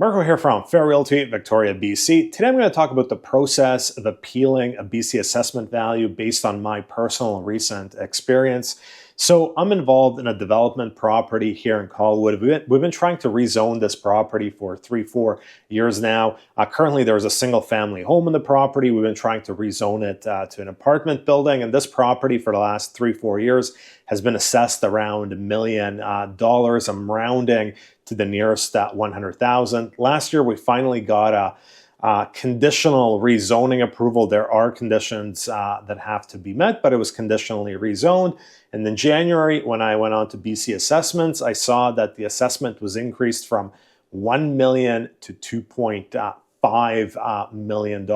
Marko here from Fair Realty, Victoria, BC. Today I'm going to talk about the process of appealing a BC assessment value based on my personal and recent experience. So I'm involved in a development property here in Colwood. We've been trying to rezone this property for 3-4 years now. Currently there's a single family home in the property. We've been trying to rezone it to an apartment building, and this property for the last 3-4 years has been assessed around $1 million. I'm rounding to the nearest 100,000. Last year we finally got a conditional rezoning approval. There are conditions that have to be met, but it was conditionally rezoned. And in January, when I went on to BC Assessments, I saw that the assessment was increased from $1 million to $2.5 million,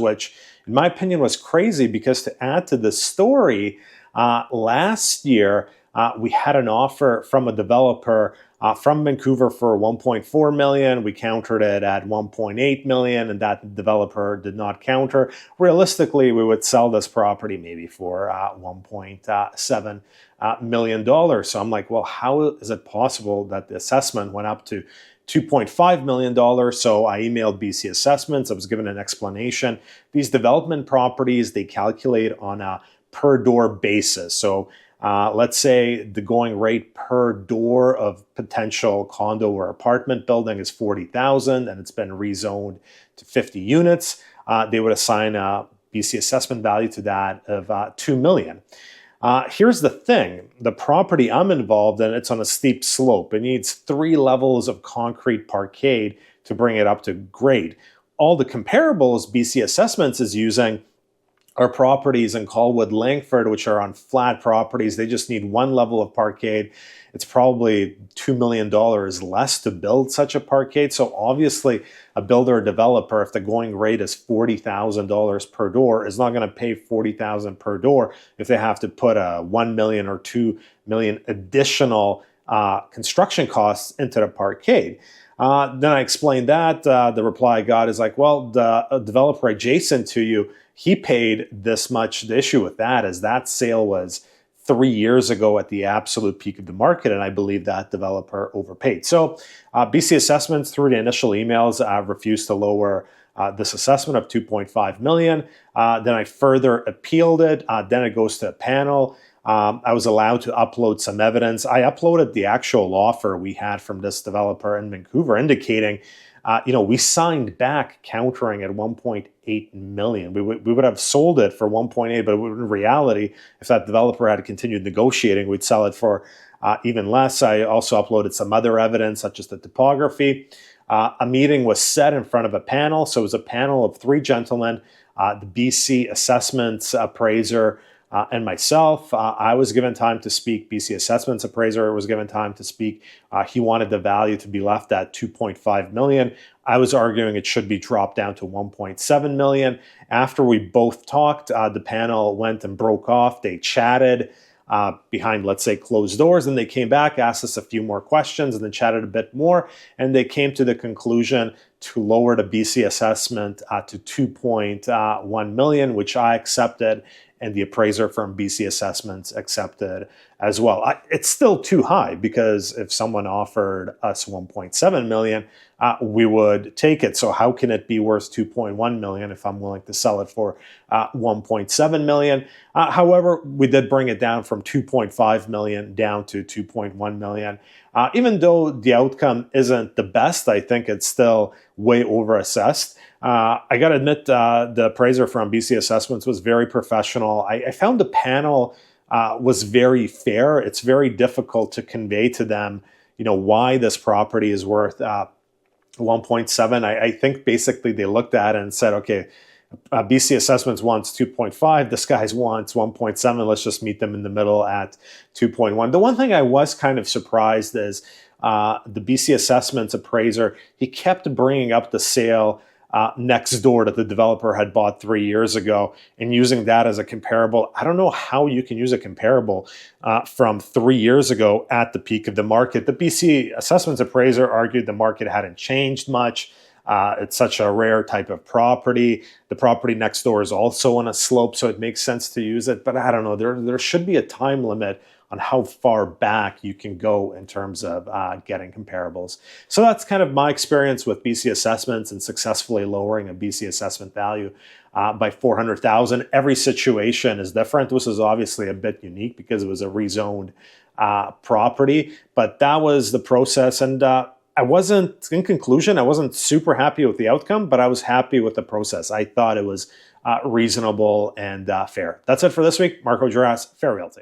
which in my opinion was crazy, because to add to the story, last year we had an offer from a developer from Vancouver for $1.4 million. We countered it at $1.8 million, and that developer did not counter. Realistically, we would sell this property maybe for $1.7 million. So I'm like, well, how is it possible that the assessment went up to $2.5 million? So I emailed BC Assessments. I was given an explanation. These development properties, they calculate on a per door basis. So let's say the going rate per door of potential condo or apartment building is 40,000 and it's been rezoned to 50 units. They would assign a BC assessment value to that of $2 million. Here's the thing. The property I'm involved in, it's on a steep slope. It needs 3 levels of concrete parkade to bring it up to grade. All the comparables BC Assessments is using are properties in Colwood, Langford, which are on flat properties. They just need 1 level of parkade. It's probably $2 million less to build such a parkade. So obviously a builder or developer, if the going rate is $40,000 per door, is not going to pay $40,000 per door if they have to put a $1 million or $2 million additional construction costs into the parkade. Then I explained that. The reply I got is like, well, the developer adjacent to you, he paid this much. The issue with that is that sale was 3 years ago at the absolute peak of the market, and I believe that developer overpaid. So BC Assessments, through the initial emails, refused to lower this assessment of $2.5 million. Then I further appealed it. Then it goes to a panel. I was allowed to upload some evidence. I uploaded the actual offer we had from this developer in Vancouver, indicating we signed back countering at $1.8 million. We would have sold it for $1.8, but in reality, if that developer had continued negotiating, we'd sell it for even less. I also uploaded some other evidence, such as the topography. A meeting was set in front of a panel. So it was a panel of 3 gentlemen, the BC Assessments appraiser, and myself. I was given time to speak. BC Assessments appraiser was given time to speak. He wanted the value to be left at $2.5 million. I was arguing it should be dropped down to $1.7 million. After we both talked, the panel went and broke off. They chatted behind, let's say, closed doors, and they came back, asked us a few more questions, and then chatted a bit more, and they came to the conclusion to lower the BC assessment to $2.1 million, which I accepted, and the appraiser from BC Assessments accepted as well. It's still too high, because if someone offered us $1.7 million, we would take it. So how can it be worth $2.1 million if I'm willing to sell it for $1.7 million? However, we did bring it down from $2.5 million down to $2.1 million. Even though the outcome isn't the best, I think it's still way overassessed. I got to admit, the appraiser from BC Assessments was very professional. I found the panel was very fair. It's very difficult to convey to them, why this property is worth 1.7. I think basically they looked at it and said, okay, BC Assessments wants 2.5. This guy wants 1.7. Let's just meet them in the middle at 2.1. The one thing I was kind of surprised is the BC Assessments appraiser, he kept bringing up the sale next door that the developer had bought 3 years ago and using that as a comparable. I don't know how you can use a comparable from 3 years ago at the peak of the market. The BC Assessments appraiser argued the market hadn't changed much. It's such a rare type of property. The property next door is also on a slope, so it makes sense to use it. But I don't know, there should be a time limit on how far back you can go in terms of getting comparables. So that's kind of my experience with BC assessments and successfully lowering a BC assessment value by 400,000. Every situation is different. This is obviously a bit unique because it was a rezoned property, but that was the process. And I wasn't, in conclusion, I wasn't super happy with the outcome, but I was happy with the process. I thought it was reasonable and fair. That's it for this week. Marko, Juras, Fair Realty.